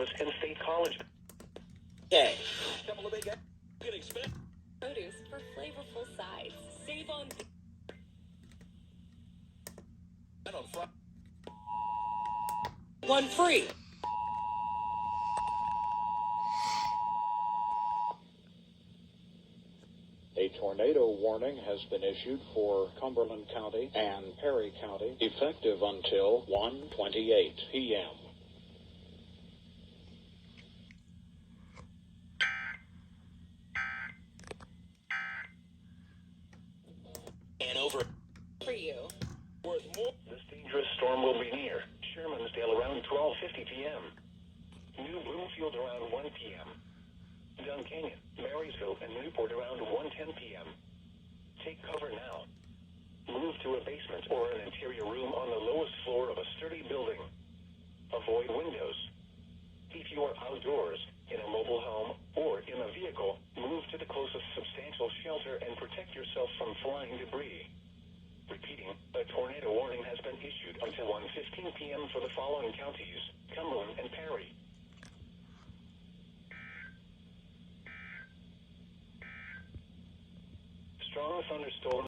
Service and State College. Okay. Couple of big get expensive produce for flavorful sides. Save on Friday. One free. A tornado warning has been issued for Cumberland County and Perry County, effective until 1:28 p.m. And over for you. worth more. This dangerous storm will be near Shermansdale around 12:50 p.m. New Bloomfield around 1 p.m. Duncannon, Marysville, and Newport around 1:10 p.m. Take cover now. Move to a basement or an interior room on the lowest floor of a sturdy building. Avoid windows. If you are outdoors, in a mobile home, or in a vehicle, move to the closest substantial shelter and protect yourself from flying debris. Repeating, a tornado warning has been issued until 1:15 p.m. for the following counties: Cumberland and Perry. Strong thunderstorms